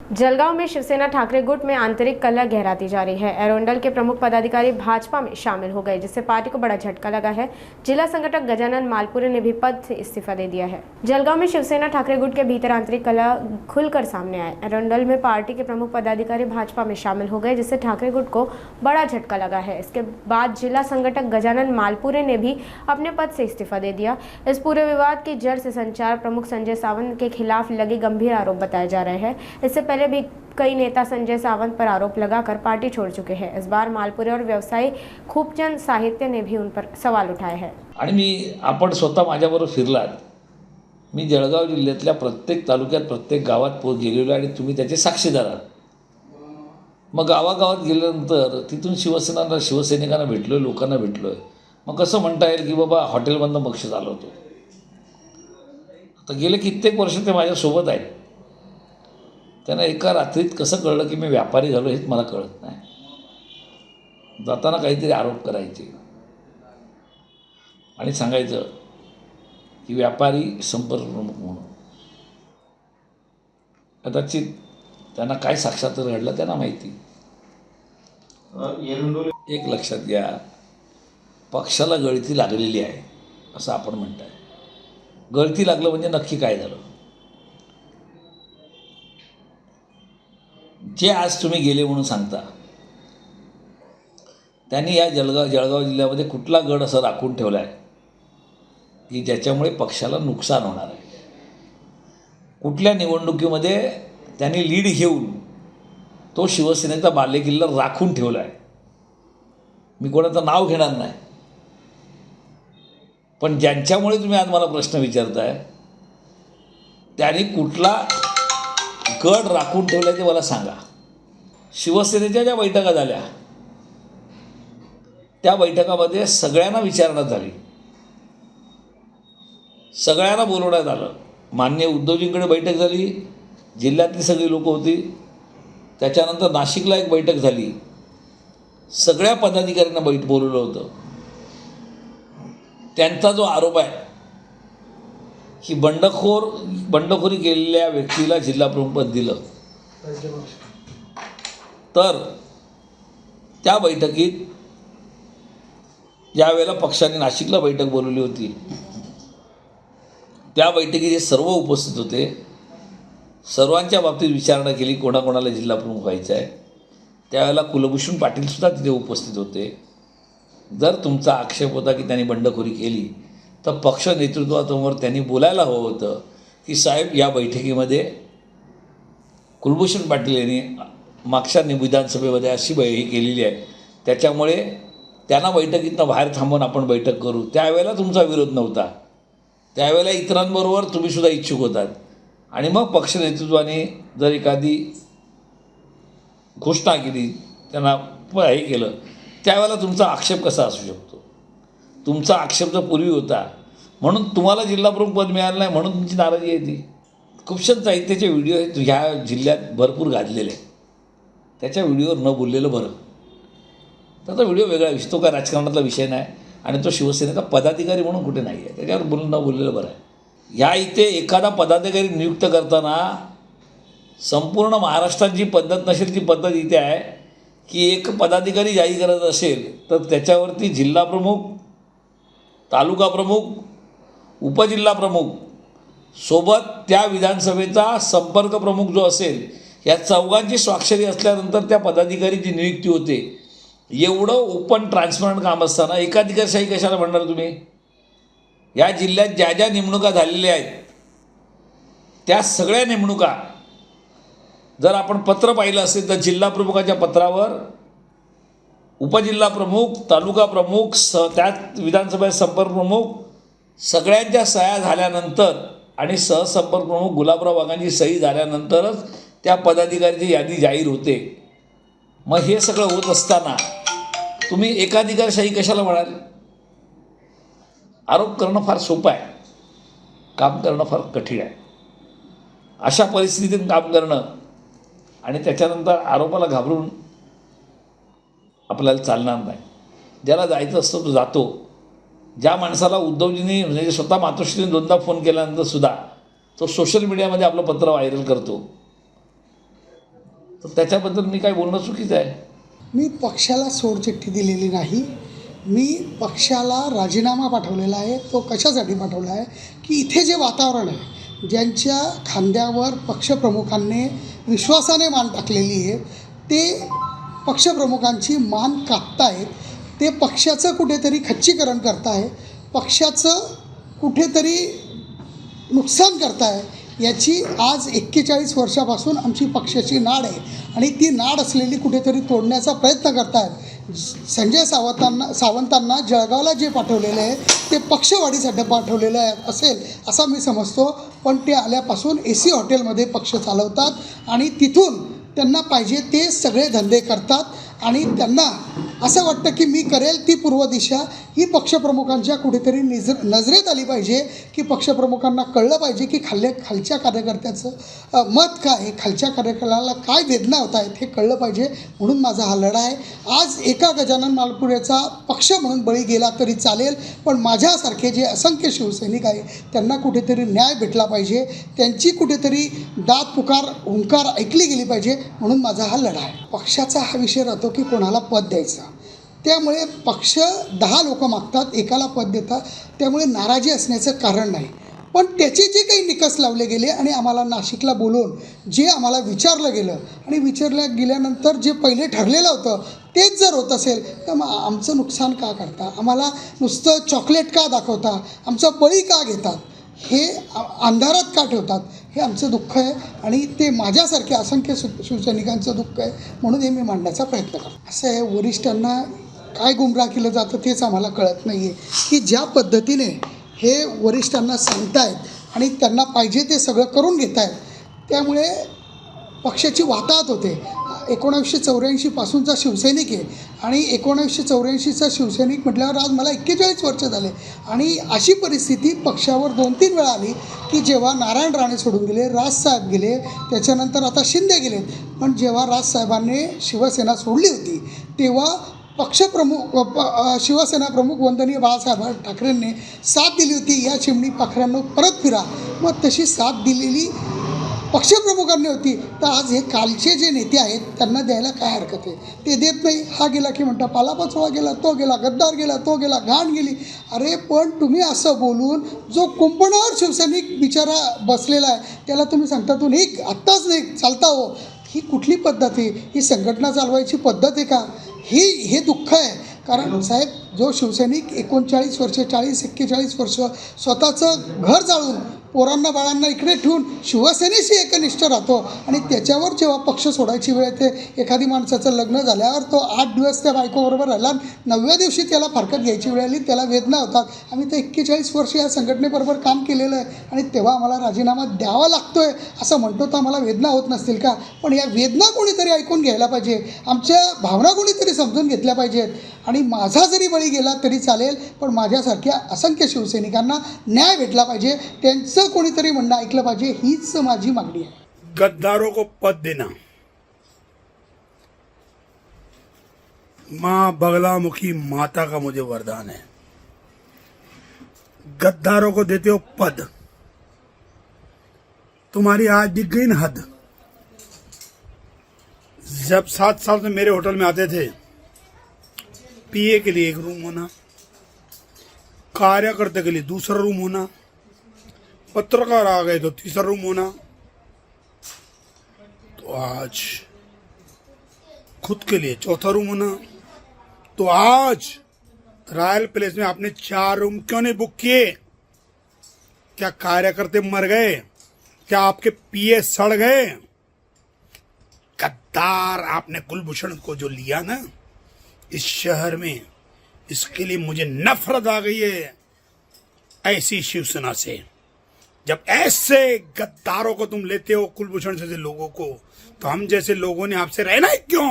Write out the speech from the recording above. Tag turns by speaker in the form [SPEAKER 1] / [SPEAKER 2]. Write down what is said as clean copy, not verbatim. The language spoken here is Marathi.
[SPEAKER 1] जलगांव में शिवसेना ठाकरे गुट में आंतरिक कलह गहराती जा रही है। एरोंडल के प्रमुख पदाधिकारी भाजपा में शामिल हो गए, जिससे पार्टी को बड़ा झटका लगा है। जिला संगठक गजानन मालपुरे ने भी पद से इस्तीफा दे दिया है। जलगांव में शिवसेना ठाकरे गुट के भीतर आंतरिक कलह खुलकर सामने आए। एरोंडल में पार्टी के प्रमुख पदाधिकारी भाजपा में शामिल हो गए, जिससे ठाकरे गुट को बड़ा झटका लगा है। इसके बाद जिला संगठक गजानन मालपुरे ने भी अपने पद से इस्तीफा दे दिया। इस पूरे विवाद की जड़ से संचार प्रमुख संजय सावंत के खिलाफ लगे गंभीर आरोप बताए जा रहे हैं। इससे पहले भी कई नेता संजय सावंत पर आरोप लगाकर पार्टी छोड़ चुके हैं। इस बार मालपुरे और व्यवसायी खूबचंद साहित्य ने भी उन पर सवाल उठाए हैं।
[SPEAKER 2] आणि आपण स्वतः माझ्याबरोबर फिरलात। मी जळगाव जिल्ह्यातल्या प्रत्येक तालुक्यात प्रत्येक गावात गेलेलो आणि तुम्ही त्याचे साक्षीदार आहात। मग गावागावात गेल्यानंतर तिथून शिवसैनिकांना भेटलोय, लोकांना भेटलोय। मग कसं म्हणता येईल की बाबा हॉटेलमधनं बक्षीस आलं होतं? आता गेले कित्येक वर्ष ते माझ्यासोबत आहेत। त्यांना एका रात्रीत कसं कळलं की मी व्यापारी झालो हेच मला कळत नाही। जाताना काहीतरी आरोप करायचे आणि सांगायचं की व्यापारी संपर्क प्रमुख म्हणून। कदाचित त्यांना काय साक्षात्कार घडलं त्यांना माहिती। एक लक्षात घ्या, पक्षाला गळती लागलेली आहे असं आपण म्हणताय। गळती लागलं म्हणजे नक्की काय झालं? जे आज तुम्ही गेले म्हणून सांगता, त्यांनी या जळगाव जिल्ह्यामध्ये कुठला गड असं राखून ठेवला आहे की ज्याच्यामुळे पक्षाला नुकसान होणार आहे? कुठल्या निवडणुकीमध्ये त्यांनी लीड घेऊन तो शिवसेनेचा बालेकिल्ला राखून ठेवला आहे? मी कोणाचं नाव घेणार नाही, पण ज्यांच्यामुळे तुम्ही आज मला प्रश्न विचारताय त्यांनी कुठला गड राखून ठेवला ते मला सांगा। शिवसेनेच्या ज्या बैठका झाल्या त्या बैठकामध्ये सगळ्यांना विचारणा झाली, सगळ्यांना बोलवण्यात आलं। माननीय उद्धवजींकडे बैठक झाली, जिल्ह्यातली सगळी लोक होती। त्याच्यानंतर नाशिकला एक बैठक झाली, सगळ्या पदाधिकाऱ्यांना बोलवलं होतं। त्यांचा जो आरोप आहे की बंडखोरी केलेल्या व्यक्तीला जिल्हा प्रमुखपद दिलं, तर त्या बैठकीत ज्यावेळेला पक्षाने नाशिकला बैठक बोलवली होती त्या बैठकीत हे सर्व उपस्थित होते। सर्वांच्या बाबतीत विचारणा केली कोणाकोणाला जिल्हा प्रमुख व्हायचं आहे। त्यावेळेला कुलभूषण पाटीलसुद्धा तिथे उपस्थित होते। जर तुमचा आक्षेप होता की त्यांनी बंडखोरी केली तर पक्ष नेतृत्वासमोर त्यांनी बोलायला हवं होतं की साहेब या बैठकीमध्ये कुलभूषण पाटील यांनी मागच्या विधानसभेमध्ये अशी ही केलेली आहे, त्याच्यामुळे त्यांना बैठकीतनं बाहेर थांबवून आपण बैठक करू। त्यावेळेला तुमचा विरोध नव्हता, त्यावेळेला इतरांबरोबर तुम्हीसुद्धा इच्छुक होतात। आणि मग पक्ष नेतृत्वाने जर एखादी घोषणा केली, त्यांना हे केलं, त्यावेळेला तुमचा आक्षेप कसा असू शकतो? तुमचा आक्षेप तर पूर्वी होता म्हणून तुम्हाला जिल्हा प्रमुख पद मिळालं नाही म्हणून तुमची नाराजी आहे ती। खूपशा साहित्याचे व्हिडिओ हे ह्या जिल्ह्यात भरपूर गाजलेले आहेत, त्याच्या व्हिडिओवर न बोललेलं बरं। त्याचा व्हिडिओ वेगळा विषय, तो काय राजकारणातला विषय नाही आणि तो शिवसेनेचा पदाधिकारी म्हणून कुठे नाही आहे, त्याच्यावर न बोललेलं बरं आहे। ह्या इथे एखादा पदाधिकारी नियुक्त करताना संपूर्ण महाराष्ट्रात जी पद्धत नसेल ती पद्धत इथे आहे की एक पदाधिकारी जाहीर करत असेल तर त्याच्यावरती जिल्हा प्रमुख, तालुका प्रमुख, उपजिल्हा प्रमुख सोबत त्या विधानसभेचा संपर्क प्रमुख जो असेल या चौघांची स्वाक्षरी असल्यानंतर त्या पदाधिकारीची नियुक्ती होते। एवढं ओपन ट्रान्सपरंट काम असताना एकाधिकारशाही कशाला म्हणणार तुम्ही? या जिल्ह्यात ज्या ज्या नेमणुका झालेल्या आहेत त्या सगळ्या नेमणुका जर आपण पत्र पाहिलं असेल तर जिल्हा प्रमुखाच्या पत्रावर उपजिल्हा प्रमुख, तालुका प्रमुख, त्यात विधानसभा संपर्क प्रमुख सगळ्यांच्या सह्या झाल्यानंतर आणि सहसंपर्क प्रमुख गुलाबराव वाघांची सही झाल्यानंतरच त्या पदाधिकाऱ्याची यादी जाहीर होते। मग हे सगळं होत असताना तुम्ही एकाधिकारशाही कशाला म्हणाल? आरोप करणं फार सोपं आहे, काम करणं फार कठीण आहे। अशा परिस्थितीत काम करणं आणि त्याच्यानंतर आरोपाला घाबरून आपल्याला चालणार नाही। ज्याला जायचं असतं तो जातो। ज्या माणसाला उद्धवजींनी म्हणजे स्वतः मातोश्रीने दोनदा फोन केल्यानंतर सुद्धा तो सोशल मीडियामध्ये आपलं पत्र व्हायरल करतो, तर त्याच्याबद्दल मी काय बोलणं चुकीचं आहे?
[SPEAKER 3] मी पक्षाला सोडचिठ्ठी दिलेली नाही. मी पक्षाला राजीनामा पाठवलेला आहे. तो कशासाठी पाठवला आहे की इथे जे वातावरण आहे, ज्यांच्या खांद्यावर पक्षप्रमुखांनी विश्वासाने मान टाकलेली आहे, ते पक्षप्रमुखांची मान कापतायत. ते पक्षाचं कुठेतरी खच्चीकरण करताय, पक्षाचं कुठेतरी नुकसान करताय. याची आज 41 वर्षापासून आमची पक्षाची नाड आहे आणि ती नाड असलेली कुठेतरी तोडण्याचा प्रयत्न करतायत. संजय सावंतांना जळगावला जे पाठवलेलं आहे ते पक्षवाढीसाठी पाठवलेलं आहे असेल असा मी समजतो. पण ते आल्यापासून AC हॉटेलमध्ये पक्ष चालवतात आणि तिथून त्यांना पाहिजे ते सगळे धंदे करतात आणि त्यांना असं वाटतं की मी करेल ती पूर्व दिशा ही पक्षप्रमुखांच्या कुठेतरी नजरेत आली पाहिजे की पक्षप्रमुखांना कळलं पाहिजे की खालच्या कार्यकर्त्याचं मत काय, खालच्या कार्यकर्त्याला काय वेदना होत आहेत हे कळलं पाहिजे. म्हणून माझा हा लढा आहे. आज एका गजानन मालपुरेचा पक्ष म्हणून बळी गेला तरी चालेल, पण माझ्यासारखे जे असंख्य शिवसैनिक आहे त्यांना कुठेतरी न्याय भेटला पाहिजे, त्यांची कुठेतरी दाद पुकार हुंकार ऐकली गेली पाहिजे. म्हणून माझा हा लढा आहे. पक्षाचा हा विषय राहतो की कोणाला पद द्यायचं. त्यामुळे पक्ष 10 लोक मागतात, एकाला पद देतात, त्यामुळे नाराजी असण्याचं कारण नाही. पण त्याचे जे काही निकष लावले गेले आणि आम्हाला नाशिकला बोलवून जे आम्हाला विचारलं गेलं आणि विचारलं गेल्यानंतर जे पहिले ठरलेलं होतं तेच जर होत असेल तर मग आमचं नुकसान का करता, आम्हाला नुसतं चॉकलेट का दाखवता, आमचा बळी का घेतात, हे अंधारात का ठेवतात, हे आमचं दुःख आहे आणि ते माझ्यासारख्या असंख्य शिवसैनिकांचं दुःख आहे. म्हणून हे मी मांडण्याचा प्रयत्न करतो. असं आहे, वरिष्ठांना काय गुमराह केलं जातं तेच आम्हाला कळत नाही आहे की ज्या पद्धतीने हे वरिष्ठांना सांगतायत आणि त्यांना पाहिजे ते सगळं करून घेत आहेत, त्यामुळे पक्षाची वाताहत होते. 1984 पासूनचा शिवसैनिक आहे आणि 1984चा शिवसैनिक म्हटल्यावर आज मला 41 वर्ष झाले आणि अशी परिस्थिती पक्षावर 2-3 वेळा आली की जेव्हा नारायण राणे सोडून गेले, राजसाहेब गेले, त्याच्यानंतर आता शिंदे गेले. पण जेव्हा राजसाहेबांनी शिवसेना सोडली होती तेव्हा शिवसेना प्रमुख वंदनीय बाळासाहेब ठाकरेंनी साथ दिली होती, या चिमणी पाखरांनो परत फिरा. मग तशी साथ दिलेली पक्षप्रमुखांनी होती. तर आज हे कालचे जे नेते आहेत त्यांना द्यायला काय हरकत आहे? ते देत नाही. हा गेला की म्हणता पालापाचोळा गेला, तो गेला, गद्दार गेला, तो गेला, घाण गेली. अरे पण तुम्ही असं बोलून जो कुंपणावर शिवसैनिक बिचारा बसलेला आहे त्याला तुम्ही सांगता तू निघ, आत्ताच निघ, चालता हो. ही कुठली पद्धत आहे? ही संघटना चालवायची पद्धत आहे का? हे दुःख आहे. कारण साहेब, जो शिवसैनिक 39 वर्ष 40-41 वर्ष स्वतःचं घर जाळून पोरांना बाळांना इकडे ठेवून शिवसेनेशी एकनिष्ठ राहतो आणि त्याच्यावर जेव्हा पक्ष सोडायची वेळ येते, एखादी माणसाचं लग्न झाल्यावर तो 8 दिवस त्या बायकोबरोबर राहिला, 9व्या दिवशी त्याला फारकत घ्यायची वेळ आली, त्याला वेदना होतात. आम्ही तर 41 वर्ष या संघटनेबरोबर काम केलेलं आहे आणि तेव्हा आम्हाला राजीनामा द्यावा लागतो आहे असं म्हणतो तर आम्हाला वेदना होत नसतील का? पण या वेदना कोणीतरी ऐकून घ्यायला पाहिजे, आमच्या भावना कोणीतरी समजून घेतल्या पाहिजेत. आणि माझा जरी बळी गेला तरी चालेल, पण माझ्यासारख्या असंख्य शिवसैनिकांना न्याय भेटला पाहिजे, त्यांचं कोणीतरी म्हणणं ऐकलं पाहिजे, हीच माझी मागणी आहे.
[SPEAKER 4] गद्दारों को पद देना माँ बगलामुखी माता का मुझे वरदान है. गद्दारों को देते हो पद, तुम्हारी आज दिख गई न हद. जब 7 साल से मेरे होटल में आते थे, पीए के लिए एक रूम होना, कार्यकर्ता के लिए दूसरा रूम होना, पत्रकार आ गए तो तीसरा रूम होना. तो आज खुद के लिए चौथा रूम होना. तो आज रॉयल पैलेस में आपने 4 रूम क्यों नहीं बुक किए? क्या कार्यकर्ता मर गए? क्या आपके पीए सड़ गए? गद्दार आपने कुलभूषण को जो लिया ना इस शहर में, इसके लिए मुझे नफरत आ गई है ऐसी शिवसेना से. जब ऐसे गद्दारों को तुम लेते हो, कुलभूषण जैसे लोगों को, तो हम जैसे लोगों ने आपसे रहना ही क्यों?